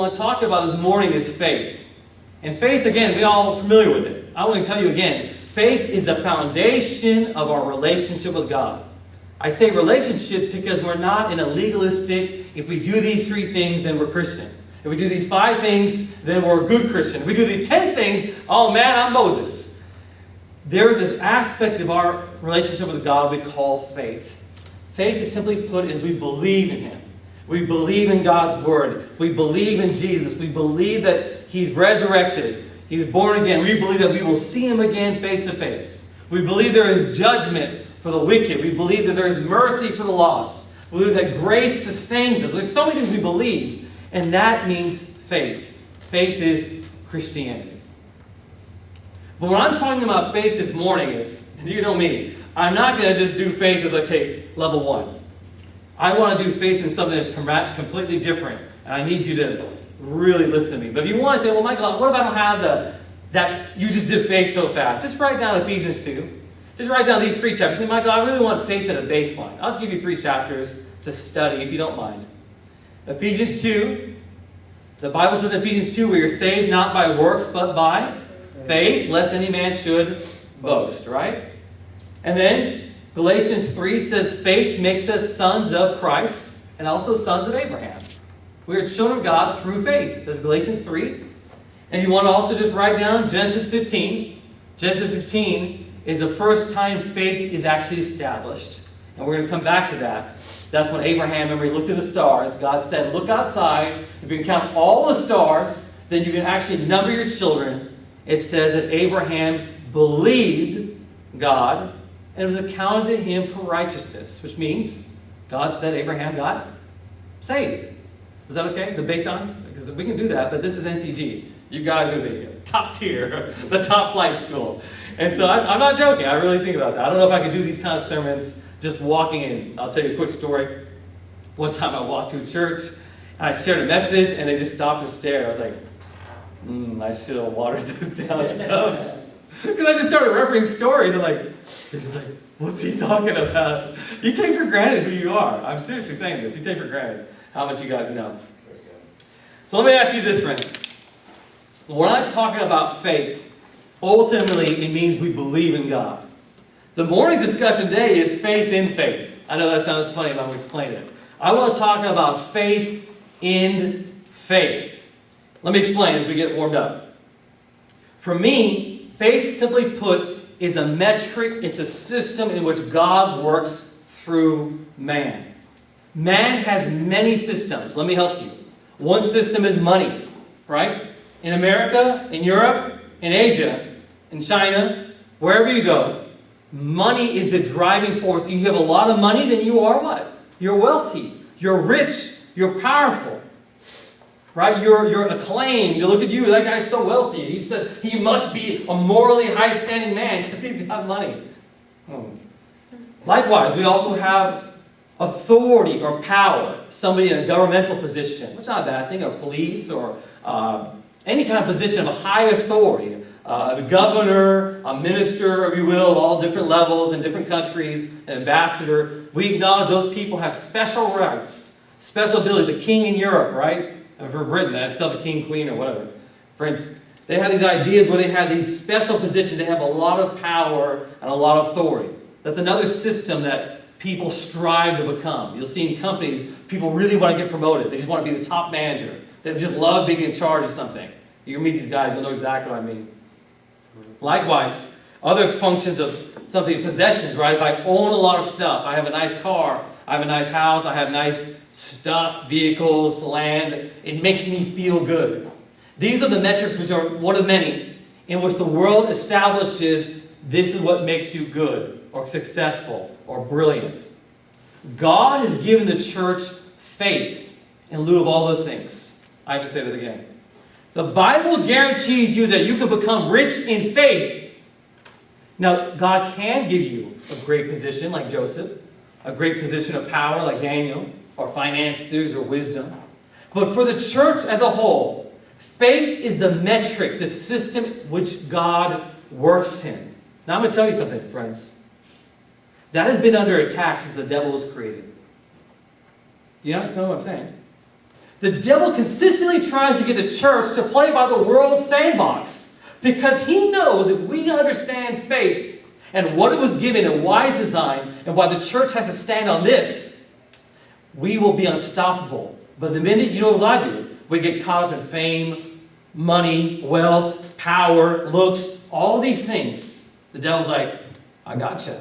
want to talk about this morning is faith. And faith, again, we're all familiar with it. I want to tell you again, faith is the foundation of our relationship with God. I say relationship because we're not in a legalistic, if we do these 3 things, then we're Christian. If we do these 5 things, then we're a good Christian. If we do these 10 things, oh man, I'm Moses. There is this aspect of our relationship with God we call faith. Faith is simply put as we believe in Him. We believe in God's Word. We believe in Jesus. We believe that He's resurrected. He's born again. We believe that we will see Him again face to face. We believe there is judgment for the wicked. We believe that there is mercy for the lost. We believe that grace sustains us. There's so many things we believe, and that means faith. Faith is Christianity. But what I'm talking about faith this morning is, and you know me, I'm not going to just do faith as, okay, level 1. I want to do faith in something that's completely different, and I need you to really listen to me. But if you want to say, well, Michael, what if I don't have that you just did faith so fast? Just write down Ephesians 2. Just write down these 3 chapters. Say, Michael, I really want faith at a baseline. I'll just give you 3 chapters to study if you don't mind. Ephesians 2. The Bible says in Ephesians 2, we are saved not by works, but by faith, lest any man should boast, right? And then Galatians 3 says faith makes us sons of Christ and also sons of Abraham. We are children of God through faith. There's Galatians 3. And you want to also just write down Genesis 15. Genesis 15 is the first time faith is actually established. And we're going to come back to that. That's when Abraham, remember, he looked at the stars. God said, look outside. If you can count all the stars, then you can actually number your children. It says that Abraham believed God, and it was accounted to him for righteousness, which means God said Abraham got saved. Is that okay? The baseline? Because we can do that, but this is NCG. You guys are the top tier, the top flight school. And so I'm not joking. I really think about that. I don't know if I could do these kind of sermons just walking in. I'll tell you a quick story. One time I walked to a church, and I shared a message, and they just stopped and stared. I was like, I should have watered this down some. Because I just started referencing stories. I'm like, they're just like, what's he talking about? You take for granted who you are. I'm seriously saying this. You take for granted how much you guys know. So let me ask you this, friends. When I'm talking about faith, ultimately it means we believe in God. The morning's discussion today is faith in faith. I know that sounds funny, but I'm going to explain it. I want to talk about faith in faith. Let me explain as we get warmed up. For me, faith, simply put, is a metric. It's a system in which God works through man. Man has many systems. Let me help you. One system is money, right? In America, in Europe, in Asia, in China, wherever you go, money is the driving force. You have a lot of money, then you are what? You're wealthy. You're rich. You're powerful. Right? You're acclaimed. You look at you, that guy's so wealthy. He says he must be a morally high-standing man because he's got money. Likewise, we also have authority or power. Somebody in a governmental position, which is not a bad thing, or police, or any kind of position of high authority. A governor, a minister, if you will, of all different levels in different countries, an ambassador. We acknowledge those people have special rights, special abilities. A king in Europe, right? For Britain, I have to tell the king, queen, or whatever. Friends, they have these ideas where they have these special positions. They have a lot of power and a lot of authority. That's another system that people strive to become. You'll see in companies, people really want to get promoted. They just want to be the top manager. They just love being in charge of something. You can meet these guys, you'll know exactly what I mean. Likewise, other functions of something, possessions, right? If I own a lot of stuff, I have a nice car, I have a nice house, I have nice stuff, vehicles, land, it makes me feel good. These are the metrics which are one of many in which the world establishes this is what makes you good or successful or brilliant. God has given the church faith in lieu of all those things. I have to say that again. The Bible guarantees you that you can become rich in faith. Now, God can give you a great position like Joseph, a great position of power like Daniel, or finances or wisdom. But for the church as a whole, faith is the metric, the system which God works in. Now I'm going to tell you something, friends. That has been under attack since the devil was created. Do you know what I'm saying? The devil consistently tries to get the church to play by the world's sandbox because he knows if we understand faith and what it was given and why it's designed and why the church has to stand on this, we will be unstoppable. But the minute, you know what I do, we get caught up in fame, money, wealth, power, looks, all these things. The devil's like, I gotcha.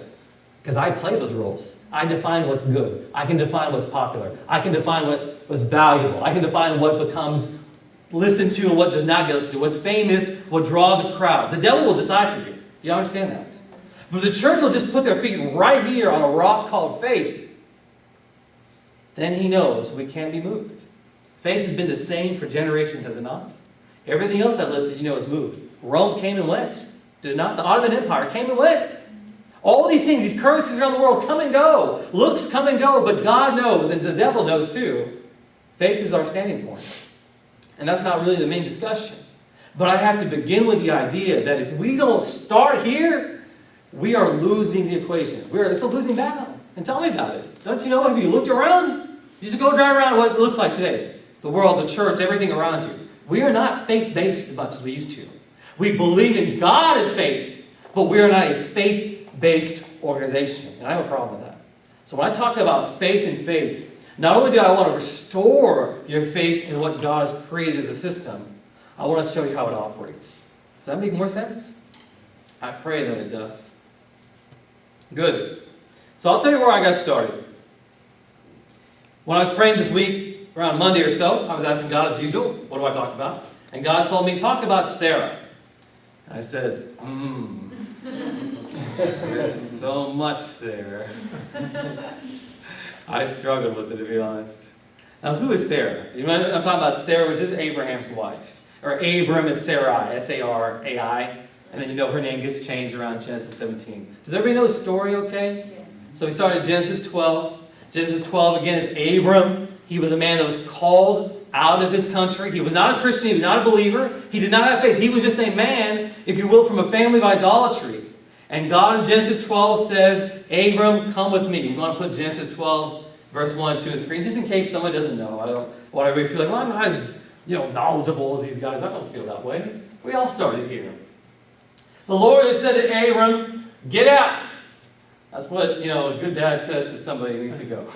Because I play those roles. I define what's good. I can define what's popular. I can define what's valuable. I can define what becomes listened to and what does not get listened to. What's famous, what draws a crowd. The devil will decide for you. Do you understand that? But the church will just put their feet right here on a rock called faith. Then he knows we can't be moved. Faith has been the same for generations, has it not? Everything else I listed, is moved. Rome came and went. Did it not? The Ottoman Empire came and went. All these things, these currencies around the world come and go. Looks come and go, but God knows, and the devil knows too. Faith is our standing point. And that's not really the main discussion. But I have to begin with the idea that if we don't start here, we are losing the equation. It's a losing battle. And tell me about it. Don't you know? Have you looked around? You just go drive around what it looks like today. The world, the church, everything around you. We are not faith-based as much as we used to. We believe in God as faith, but we are not a faith-based organization. And I have a problem with that. So when I talk about faith and faith, not only do I want to restore your faith in what God has created as a system, I want to show you how it operates. Does that make more sense? I pray that it does. Good. So I'll tell you where I got started. When I was praying this week, around Monday or so, I was asking God as usual, what do I talk about? And God told me, talk about Sarah. And I said, there's so much there. I struggled with it, to be honest. Now, who is Sarah? I'm talking about Sarah, which is Abraham's wife. Or Abram and Sarai, S-A-R-A-I. And then her name gets changed around Genesis 17. Does everybody know the story okay? Yes. So we started Genesis 12. Genesis 12, again, is Abram. He was a man that was called out of his country. He was not a Christian. He was not a believer. He did not have faith. He was just a man, if you will, from a family of idolatry. And God in Genesis 12 says, Abram, come with me. We want to put Genesis 12, verse 1 and 2 on the screen, just in case someone doesn't know. I don't want everybody to feel like, well, I'm not as knowledgeable as these guys. I don't feel that way. We all started here. The Lord had said to Abram, get out. That's what, a good dad says to somebody who needs to go.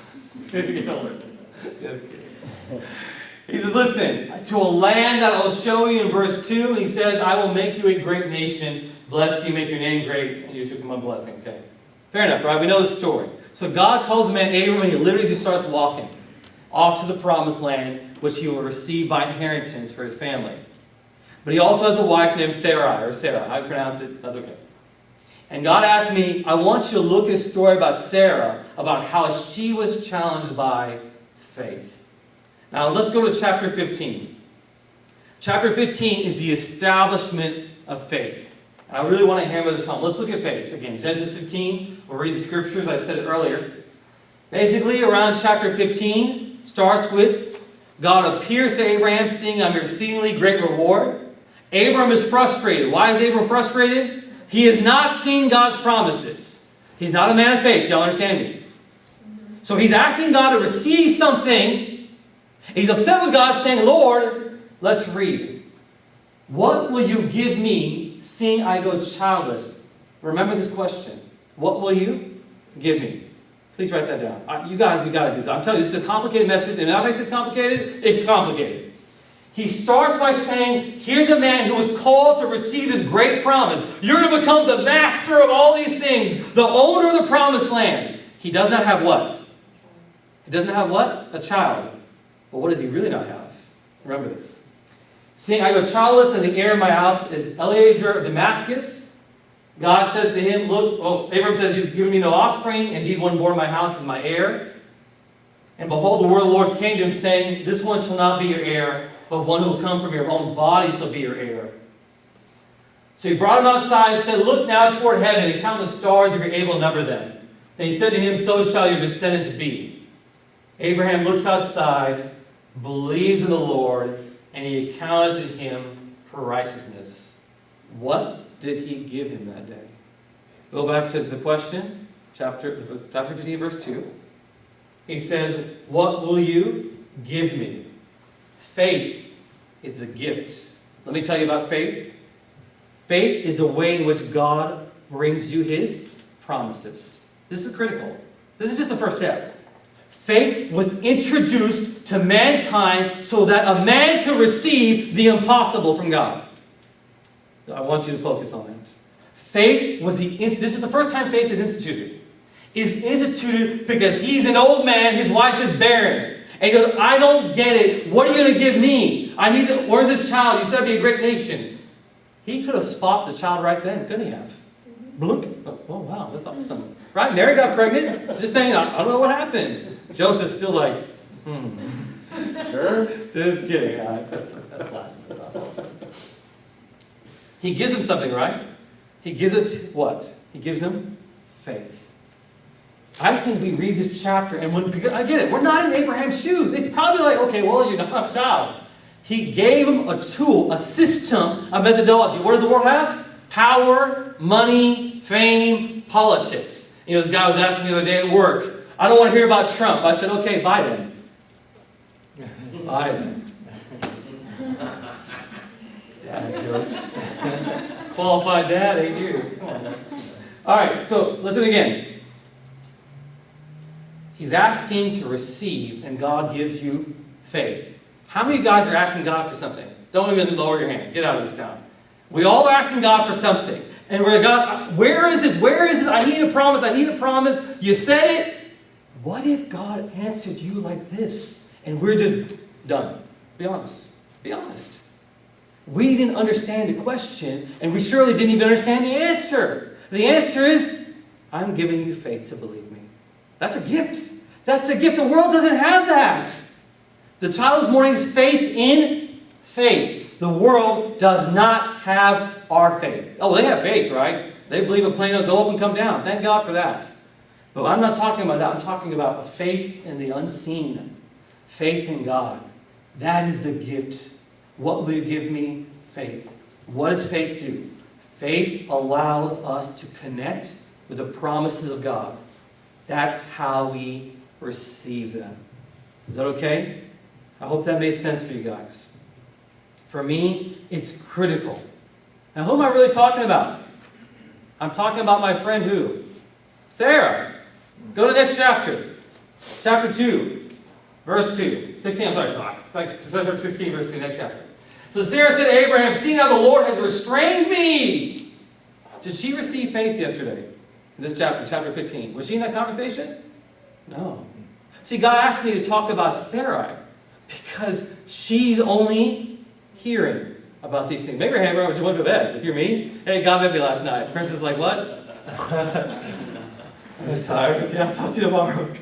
Just kidding. He says, listen, to a land that I will show you in verse 2, he says, I will make you a great nation, bless you, make your name great, and you shall become a blessing. Okay. Fair enough, right? We know the story. So God calls the man Abram, and he literally just starts walking off to the promised land, which he will receive by inheritance for his family. But he also has a wife named Sarai, or Sarah. How you pronounce it, that's okay. And God asked me, I want you to look at a story about Sarah, about how she was challenged by faith. Now let's go to chapter 15. Chapter 15 is the establishment of faith. And I really want to hammer this home. Let's look at faith. Again, Genesis 15, we'll read the scriptures. I said it earlier. Basically, around chapter 15, starts with God appears to Abraham, seeing I'm your exceedingly great reward. Abram is frustrated. Why is Abram frustrated? He has not seen God's promises. He's not a man of faith. Y'all understand me? So he's asking God to receive something. He's upset with God, saying, Lord, let's read. What will you give me, seeing I go childless? Remember this question. What will you give me? Please write that down. You guys, we got to do that. I'm telling you, this is a complicated message. And if I say it's complicated, it's complicated. He starts by saying, here's a man who was called to receive this great promise. You're going to become the master of all these things, the owner of the promised land. He does not have what? He doesn't have what? A child. But what does he really not have? Remember this. Seeing I go childless, and the heir of my house is Eliezer of Damascus. God says to him, look, Abram says, you've given me no offspring. Indeed, one born in my house is my heir. And behold, the word of the Lord came to him, saying, this one shall not be your heir, but one who will come from your own body shall be your heir. So he brought him outside and said, look now toward heaven and count the stars if you're able to number them. Then he said to him, so shall your descendants be. Abraham looks outside, believes in the Lord, and he accounted to him for righteousness. What did he give him that day? Go back to the question, chapter 15, verse 2. He says, what will you give me? Faith is the gift. Let me tell you about faith. Faith is the way in which God brings you His promises. This is critical. This is just the first step. Faith was introduced to mankind so that a man could receive the impossible from God. I want you to focus on that. Faith was this is the first time faith is instituted. Is instituted because he's an old man, his wife is barren. And he goes, I don't get it. What are you going to give me? Where's this child? You said it'd be a great nation. He could have spotted the child right then, couldn't he have? Blink. Oh, wow, that's awesome. Right? Mary got pregnant. Just saying, I don't know what happened. Joseph's still like, Sure? Just kidding, guys. That's blasphemous. He gives him something, right? He gives it what? He gives him faith. I think we read this chapter, and because I get it, we're not in Abraham's shoes. It's probably like, okay, well, you're not a child. He gave him a tool, a system, a methodology. What does the world have? Power, money, fame, politics. You know, this guy was asking me the other day at work, I don't want to hear about Trump. I said, okay, Biden. Biden. Dad jokes. Qualified dad, 8 years. Come on. All right, so listen again. He's asking to receive, and God gives you faith. How many guys are asking God for something? Don't even lower your hand. Get out of this town. We all are asking God for something. And we're God, where is this? Where is it? I need a promise. I need a promise. You said it. What if God answered you like this? And we're just done. Be honest. Be honest. We didn't understand the question, and we surely didn't even understand the answer. The answer is, I'm giving you faith to believe me. That's a gift. That's a gift. The world doesn't have that. The child this morning is faith in faith. The world does not have our faith. Oh, they have faith, right? They believe a plane will go up and come down. Thank God for that. But I'm not talking about that. I'm talking about a faith in the unseen. Faith in God. That is the gift. What will you give me? Faith. What does faith do? Faith allows us to connect with the promises of God. That's how we receive them. Is that okay? I hope that made sense for you guys. For me, it's critical. Now, who am I really talking about? I'm talking about my friend who? Sarah. Go to the next chapter. Chapter 2, verse 2. 16, I'm sorry. It's like chapter 16, verse 2, next chapter. So Sarah said to Abraham, see now the Lord has restrained me. Did she receive faith yesterday? In this chapter, chapter 15. Was she in that conversation? No. See, God asked me to talk about Sarai because she's only hearing about these things. Maybe your hand around when you went to bed. If you're me, hey, God met me last night. Princess is like, what? I'm just tired. Okay, I'll talk to you tomorrow.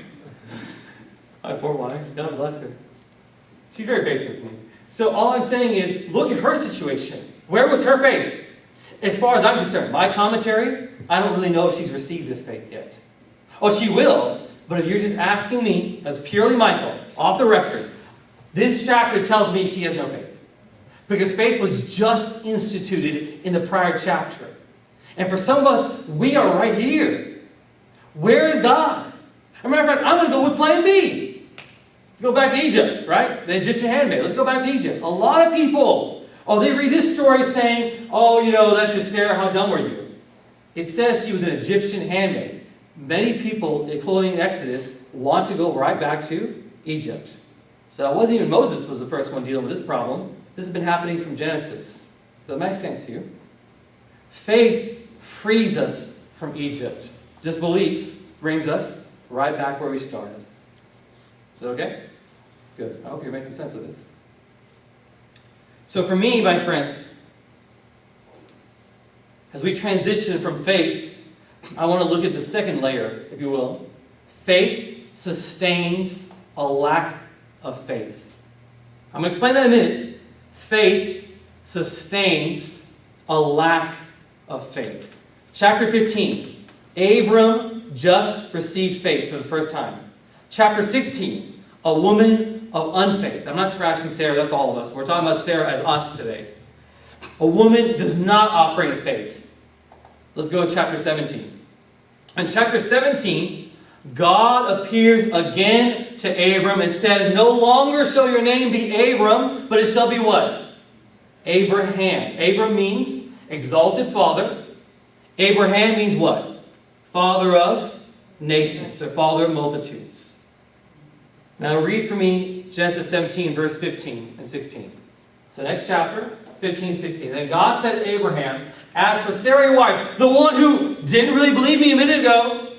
My poor wife. God bless her. She's very patient with me. So all I'm saying is, look at her situation. Where was her faith? As far as I'm concerned, my commentary, I don't really know if she's received this faith yet. Oh, she will, but if you're just asking me, as purely Michael, off the record, this chapter tells me she has no faith. Because faith was just instituted in the prior chapter. And for some of us, we are right here. Where is God? As a matter of fact, I'm going to go with plan B. Let's go back to Egypt, right? The Egyptian handmaid. Let's go back to Egypt. A lot of people, they read this story saying, that's just Sarah, how dumb were you? It says she was an Egyptian handmaid. Many people, including Exodus, want to go right back to Egypt. So it wasn't even Moses was the first one dealing with this problem. This has been happening from Genesis. Does that make sense to you? Faith frees us from Egypt. Disbelief brings us right back where we started. Is that okay? Good. I hope you're making sense of this. So for me, my friends, as we transition from faith, I want to look at the second layer, if you will. Faith sustains a lack of faith. I'm going to explain that in a minute. Faith sustains a lack of faith. Chapter 15. Abram just received faith for the first time. Chapter 16. A woman of unfaith. I'm not trashing Sarah, that's all of us. We're talking about Sarah as us today. A woman does not operate in faith. Let's go to chapter 17. In chapter 17, God appears again to Abram and says, no longer shall your name be Abram, but it shall be what? Abraham. Abram means exalted father. Abraham means what? Father of nations, or father of multitudes. Now read for me Genesis 17, verse 15 and 16. So next chapter, 15, 16. Then God said to Abraham, as for Sarah your wife, the one who didn't really believe me a minute ago,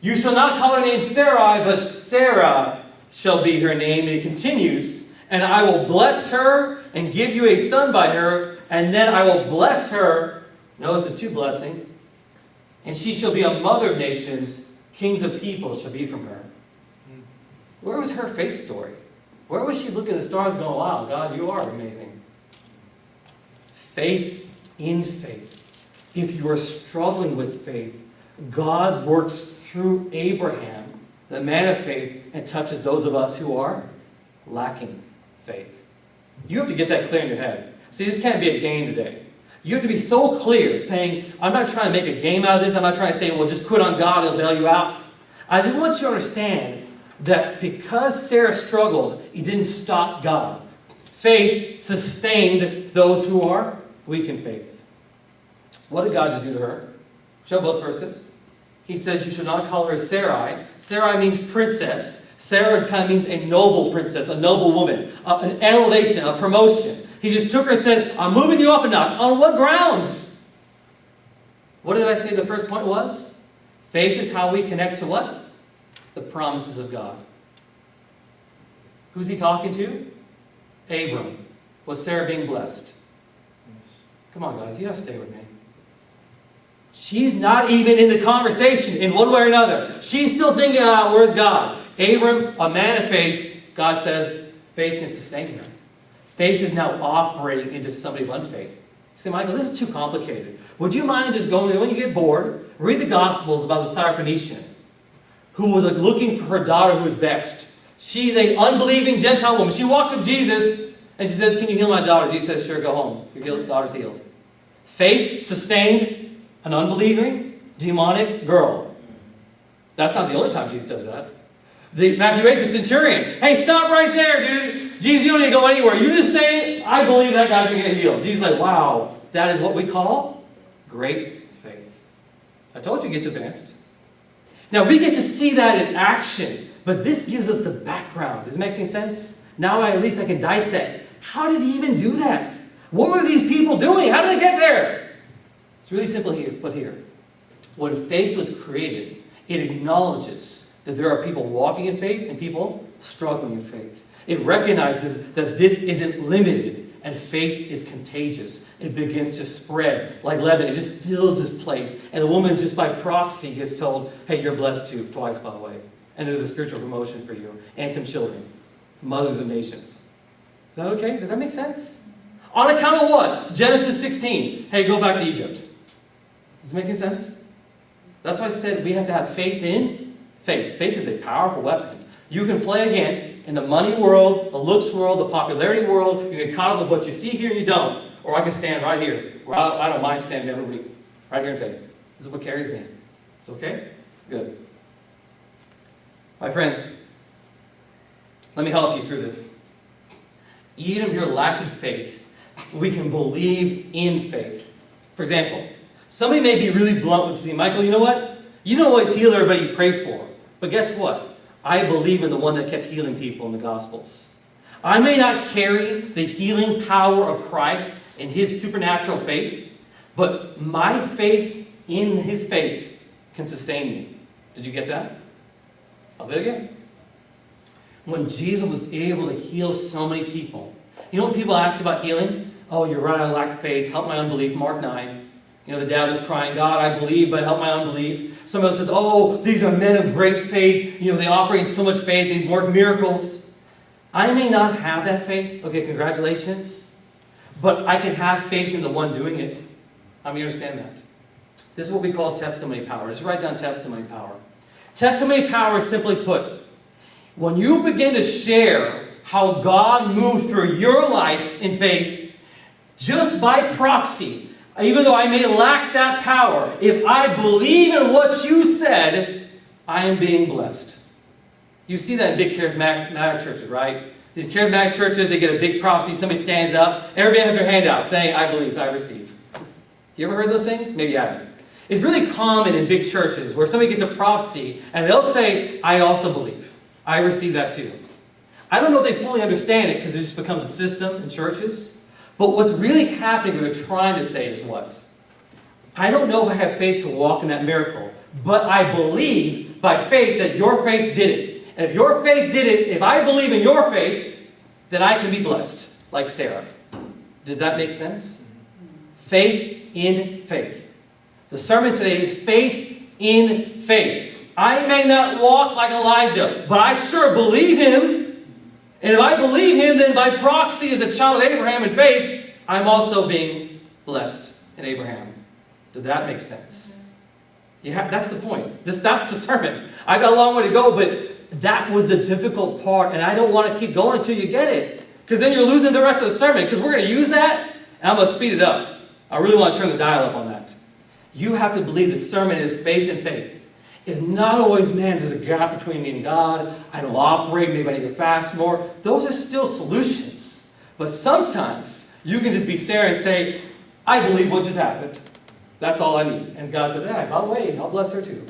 you shall not call her name Sarai, but Sarah shall be her name. And he continues, and I will bless her and give you a son by her, and then I will bless her. Notice the two blessing. And she shall be a mother of nations, kings of people shall be from her. Where was her faith story? Where was she looking at the stars going, wow, God, you are amazing? Faith in faith. If you are struggling with faith, God works through Abraham, the man of faith, and touches those of us who are lacking faith. You have to get that clear in your head. See, this can't be a game today. You have to be so clear, saying, I'm not trying to make a game out of this. I'm not trying to say, well, just quit on God, He'll bail you out. I just want you to understand that because Sarah struggled, it didn't stop God. Faith sustained those who are weak in faith. What did God just do to her? Show both verses. He says you should not call her Sarai. Sarai means princess. Sarah kind of means a noble princess, a noble woman, an elevation, a promotion. He just took her and said, I'm moving you up a notch. On what grounds? What did I say the first point was? Faith is how we connect to what? The promises of God. Who's he talking to? Abram. Was Sarah being blessed? Come on, guys. You have to stay with me. She's not even in the conversation in one way or another. She's still thinking, where's God? Abram, a man of faith, God says, faith can sustain her. Faith is now operating into somebody of unfaith. You say, Michael, this is too complicated. Would you mind just going, when you get bored, read the Gospels about the Syrophoenician, who was looking for her daughter who was vexed. She's an unbelieving Gentile woman. She walks up to Jesus and she says, can you heal my daughter? Jesus says, sure, go home. Your daughter's healed. Faith sustained an unbelieving, demonic girl. That's not the only time Jesus does that. Matthew 8, the centurion. Hey, stop right there, dude. Jesus, you don't need to go anywhere. You just say, I believe that guy's going to get healed. Jesus is like, wow, that is what we call great faith. I told you it gets advanced. Now, we get to see that in action, but this gives us the background. Does it make any sense? Now at least I can dissect. How did he even do that? What were these people doing? How did they get there? It's really simple here, but here. When faith was created, it acknowledges that there are people walking in faith and people struggling in faith. It recognizes that this isn't limited and faith is contagious. It begins to spread like leaven. It just fills this place. And a woman just by proxy gets told, hey, you're blessed too, twice by the way. And there's a spiritual promotion for you. And some children. Mothers of nations. Is that okay? Does that make sense? On account of what? Genesis 16. Hey, go back to Egypt. Does it make any sense? That's why I said we have to have faith in faith. Faith is a powerful weapon. You can play again in the money world, the looks world, the popularity world. You get caught up with what you see here and you don't. Or I can stand right here. I don't mind standing every week. Right here in faith. This is what carries me. It's okay? Good. My friends, let me help you through this. Even if you're lacking faith, we can believe in faith. For example, somebody may be really blunt with you. Michael, you know what? You don't always heal everybody you pray for. But guess what? I believe in the one that kept healing people in the Gospels. I may not carry the healing power of Christ in His supernatural faith, but my faith in His faith can sustain me. Did you get that? I'll say it again. When Jesus was able to heal so many people, you know when people ask about healing? Oh, you're right, I lack faith. Help my unbelief. Mark 9. You know, the dad was crying, God, I believe, but help my unbelief. Somebody says, oh, these are men of great faith. You know, they operate in so much faith. They work miracles. I may not have that faith. Okay, congratulations. But I can have faith in the one doing it. How many understand that? This is what we call testimony power. Just write down testimony power. Testimony power is simply put, when you begin to share how God moved through your life in faith, just by proxy, even though I may lack that power, if I believe in what you said, I am being blessed. You see that in big charismatic churches, right? These charismatic churches, they get a big prophecy, somebody stands up, everybody has their hand out saying, I believe, I receive. You ever heard those things? Maybe you haven't. It's really common in big churches where somebody gets a prophecy and they'll say, I also believe. I receive that too. I don't know if they fully understand it because it just becomes a system in churches. But what's really happening, what they're trying to say is what? I don't know if I have faith to walk in that miracle, but I believe by faith that your faith did it. And if your faith did it, if I believe in your faith, then I can be blessed, like Sarah. Did that make sense? Faith in faith. The sermon today is faith in faith. I may not walk like Elijah, but I sure believe him. And if I believe him, then by proxy as a child of Abraham in faith, I'm also being blessed in Abraham. Did that make sense? Yeah, that's the point. That's the sermon. I've got a long way to go, but that was the difficult part, and I don't want to keep going until you get it. Because then you're losing the rest of the sermon, because we're going to use that, and I'm going to speed it up. I really want to turn the dial up on that. You have to believe the sermon is faith in faith. It's not always, man, there's a gap between me and God. I don't operate. Maybe I need to fast more. Those are still solutions. But sometimes you can just be Sarah and say, I believe what just happened. That's all I need. And God says, yeah, by the way, I'll bless her too.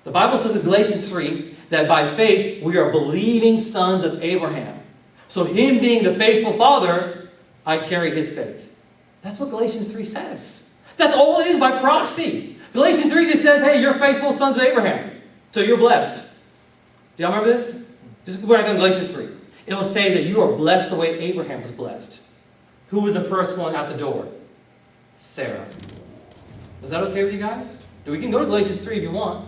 The Bible says in Galatians 3 that by faith we are believing sons of Abraham. So him being the faithful father, I carry his faith. That's what Galatians 3 says. That's all it is by proxy. Galatians 3 just says, hey, you're faithful sons of Abraham. So you're blessed. Do y'all remember this? Just go back on Galatians 3. It will say that you are blessed the way Abraham was blessed. Who was the first one out the door? Sarah. Is that okay with you guys? We can go to Galatians 3 if you want.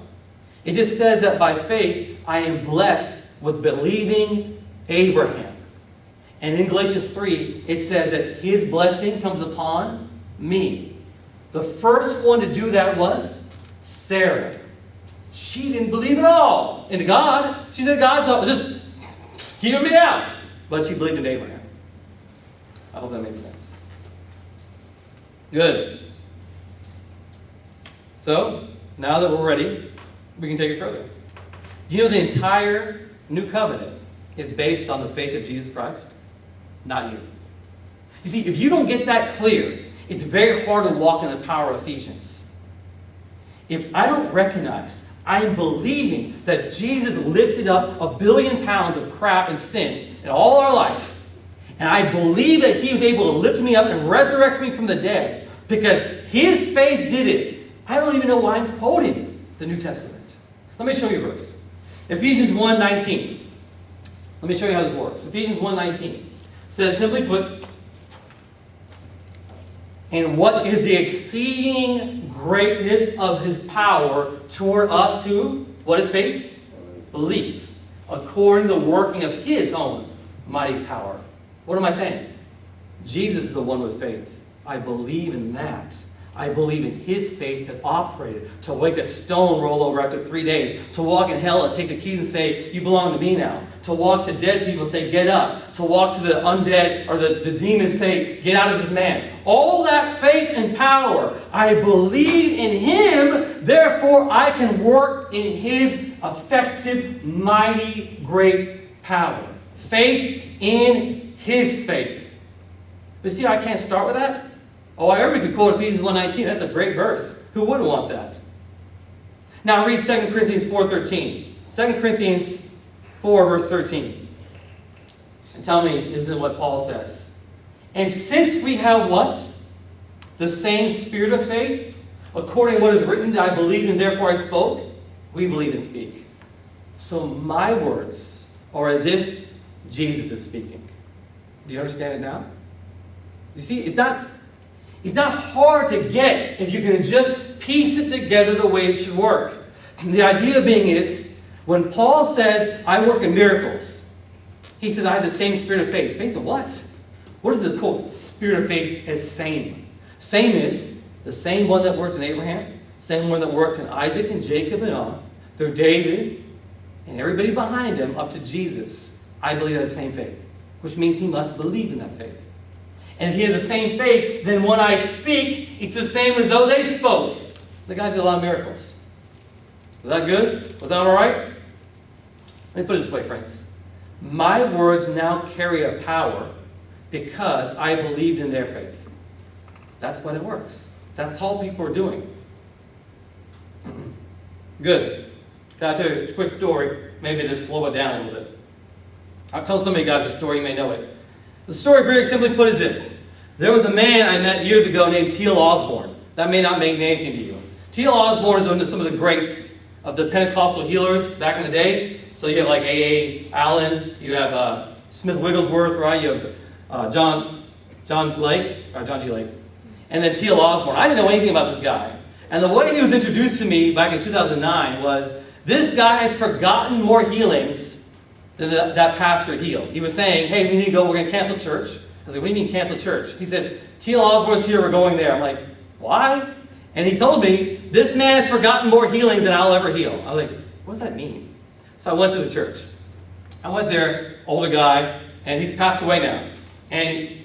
It just says that by faith, I am blessed with believing Abraham. And in Galatians 3, it says that his blessing comes upon me. The first one to do that was Sarah. She didn't believe at all in God. She said, God's just hear me out. But she believed in Abraham. I hope that makes sense. Good. So, now that we're ready, we can take it further. Do you know the entire New Covenant is based on the faith of Jesus Christ? Not you. You see, if you don't get that clear, it's very hard to walk in the power of Ephesians. If I don't recognize, I'm believing that Jesus lifted up 1 billion pounds of crap and sin in all our life, and I believe that he was able to lift me up and resurrect me from the dead because his faith did it, I don't even know why I'm quoting the New Testament. Let me show you a verse. Ephesians 1:19. Let me show you how this works. Ephesians 1:19 says, simply put, and what is the exceeding greatness of his power toward us who, what is faith? Believe. According to the working of his own mighty power. What am I saying? Jesus is the one with faith. I believe in that. I believe in his faith that operated to make a stone roll over after 3 days, to walk in hell and take the keys and say, you belong to me now, to walk to dead people and say, get up, to walk to the undead or the demons and say, get out of this man. All that faith and power, I believe in him, therefore I can work in his effective, mighty, great power. Faith in his faith. But see, I can't start with that. Oh, I heard we could quote Ephesians 1:19. That's a great verse. Who wouldn't want that? Now read 2 Corinthians 4:13. 2 Corinthians 4, verse 13. And tell me, isn't what Paul says? And since we have what? The same spirit of faith, according to what is written, I believed and therefore I spoke, we believe and speak. So my words are as if Jesus is speaking. Do you understand it now? You see, it's not hard to get if you can just piece it together the way it should work. And the idea being is, when Paul says, I work in miracles, he says, I have the same spirit of faith. Faith of what? What is the quote? Spirit of faith is same. Same is the same one that worked in Abraham, same one that worked in Isaac and Jacob and on, through David and everybody behind him up to Jesus. I believe in the same faith, which means he must believe in that faith. And if he has the same faith, then when I speak, it's the same as though they spoke. The guy did a lot of miracles. Was that good? Was that all right? Let me put it this way, friends. My words now carry a power because I believed in their faith. That's what it works. That's all people are doing. Good. Can I tell you a quick story? Maybe just slow it down a little bit. I've told some of you guys a story, you may know it. The story, very simply put, is this. There was a man I met years ago named T.L. Osborne. That may not mean anything to you. T.L. Osborne is one of some of the greats of the Pentecostal healers back in the day. So you have like A.A. Allen, you have Smith Wigglesworth, right? You have John G. Lake, and then T.L. Osborne. I didn't know anything about this guy. And the way he was introduced to me back in 2009 was, this guy has forgotten more healings than that pastor healed. He was saying, hey, we need to go, we're going to cancel church. I was like, what do you mean cancel church? He said, T.L. Osborne's here, we're going there. I'm like, why? And he told me, this man has forgotten more healings than I'll ever heal. I was like, what does that mean? So I went to the church. I went there, older guy, and he's passed away now. And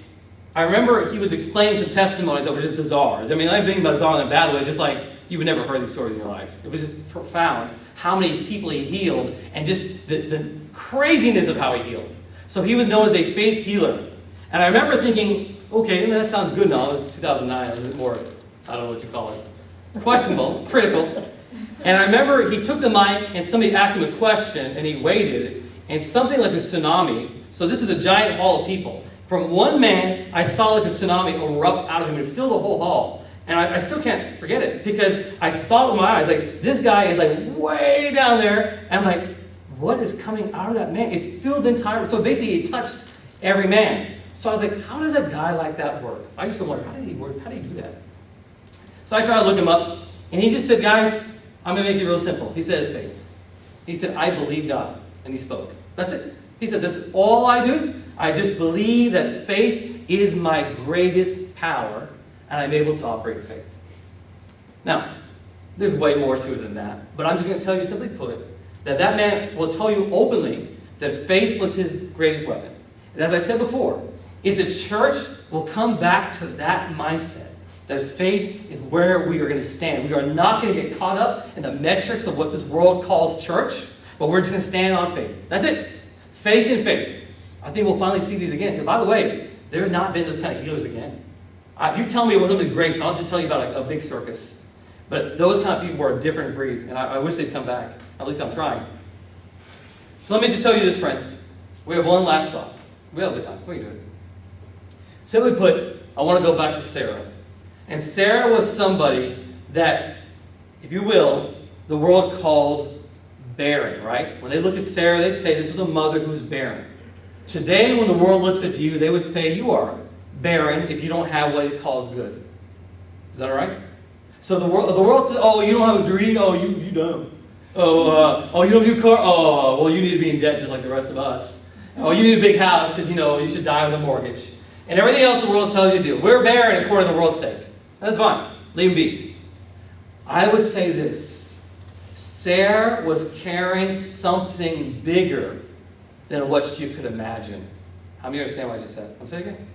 I remember he was explaining some testimonies that were just bizarre. I mean, I'm being bizarre in a bad way, just like you would never heard these stories in your life. It was just profound how many people he healed and just the craziness of how he healed. So he was known as a faith healer. And I remember thinking, okay, that sounds good and all. It was 2009, it was a bit more, I don't know what you call it, questionable, critical. And I remember he took the mic and somebody asked him a question and he waited, and something like a tsunami. So this is a giant hall of people. From one man, I saw like a tsunami erupt out of him and fill the whole hall. And I still can't forget it because I saw it with my eyes. Like, this guy is like way down there. And I'm like, what is coming out of that man? It filled the entire, so basically it touched every man. So I was like, how does a guy like that work? I used to wonder, how did he work? How did he do that? So I tried to look him up. And he just said, guys, I'm going to make it real simple. He said his faith. He said, I believe God. And he spoke. That's it. He said, that's all I do. I just believe that faith is my greatest power, and I'm able to operate faith. Now, there's way more to it than that, but I'm just going to tell you simply put, that man will tell you openly that faith was his greatest weapon. And as I said before, if the church will come back to that mindset, that faith is where we are going to stand. We are not going to get caught up in the metrics of what this world calls church, but we're just going to stand on faith. That's it. Faith and faith. I think we'll finally see these again. Because by the way, there's not been those kind of healers again. You tell me what some of the greats, I'll just tell you about a big circus. But those kind of people are a different breed, and I wish they'd come back. At least I'm trying. So let me just tell you this, friends. We have one last thought. We have a good time. What are you doing? Simply put, I want to go back to Sarah. And Sarah was somebody that, if you will, the world called barren, right? When they look at Sarah, they'd say this was a mother who was barren. Today, when the world looks at you, they would say you are barren if you don't have what it calls good. Is that all right? So the world says, oh, you don't have a degree? Oh, you dumb. Oh, you don't have a new car? Oh, well, you need to be in debt just like the rest of us. Oh, you need a big house because, you should die with a mortgage. And everything else the world tells you to do. We're barren according to the world's sake. That's fine. Leave them be. I would say this. Sarah was carrying something bigger than what you could imagine. How many understand what I just said? I'm saying again.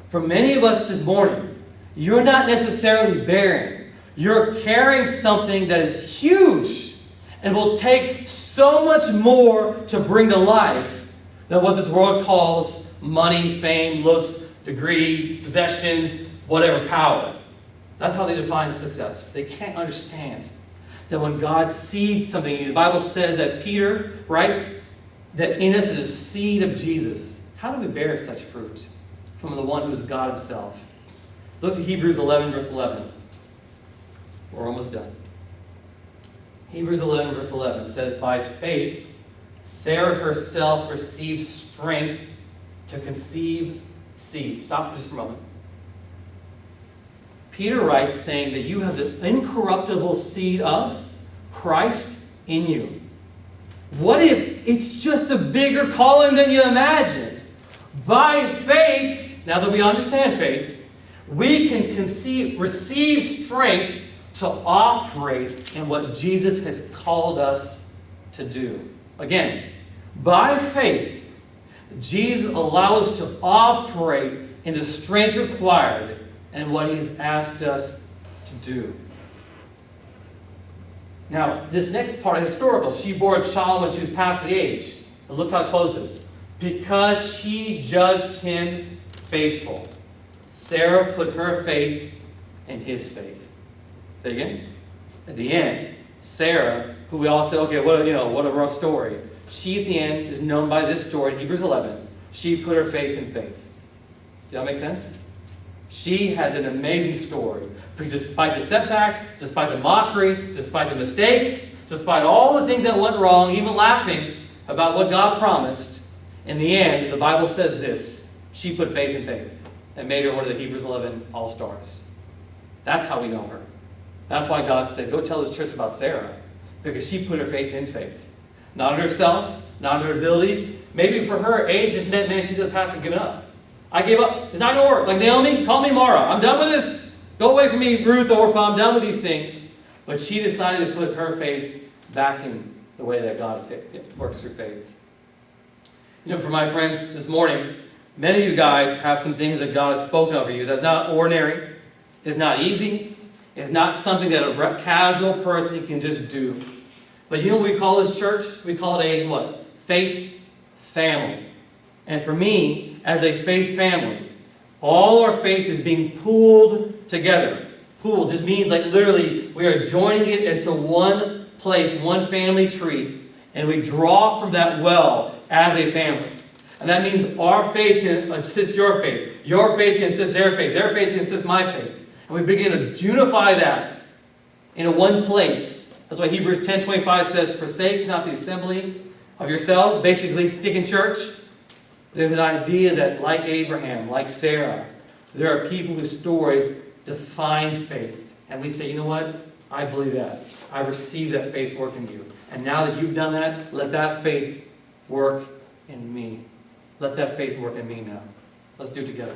For many of us this morning, you're not necessarily barren. You're carrying something that is huge and will take so much more to bring to life than what this world calls money, fame, looks, degree, possessions, whatever, power. That's how they define success. They can't understand that when God seeds something, the Bible says that Peter writes that in us is a seed of Jesus. How do we bear such fruit? From the one who is God himself. Look at Hebrews 11, verse 11. We're almost done. Hebrews 11, verse 11 says, by faith, Sarah herself received strength to conceive seed. Stop just for a moment. Peter writes saying that you have the incorruptible seed of Christ in you. What if it's just a bigger calling than you imagined? By faith, now that we understand faith, we can receive strength to operate in what Jesus has called us to do. Again, by faith, Jesus allows us to operate in the strength required and what he's asked us to do. Now, this next part is historical. She bore a child when she was past the age. And look how it closes. Because she judged him faithful. Sarah put her faith in his faith. Say again. At the end, Sarah, who we all say, okay, what a rough story. She at the end is known by this story in Hebrews 11. She put her faith in faith. Does that make sense? She has an amazing story. Because despite the setbacks, despite the mockery, despite the mistakes, despite all the things that went wrong, even laughing about what God promised, in the end, the Bible says this: she put faith in faith and made her one of the Hebrews 11 all-stars. That's how we know her. That's why God said, go tell this church about Sarah. Because she put her faith in faith. Not in herself, not in her abilities. Maybe for her, age just meant, man, she said, Pastor, give it up. I gave up. It's not going to work. Like Naomi, call me Mara. I'm done with this. Go away from me, Ruth, Orpah. I'm done with these things. But she decided to put her faith back in the way that God works through faith. You know, for my friends this morning, many of you guys have some things that God has spoken over you that's not ordinary. It's not easy. It's not something that a casual person can just do. But you know what we call this church? We call it a what? Faith family. And for me, as a faith family, all our faith is being pooled together. Pooled just means like literally we are joining it into one place, one family tree, and we draw from that well as a family. And that means our faith can assist your faith. Your faith can assist their faith. Their faith can assist my faith. And we begin to unify that into one place. That's why Hebrews 10:25 says, forsake not the assembly of yourselves. Basically, stick in church. There's an idea that like Abraham, like Sarah, there are people whose stories define faith. And we say, you know what? I believe that. I receive that faith work in you. And now that you've done that, let that faith work in me. Let that faith work in me now. Let's do it together.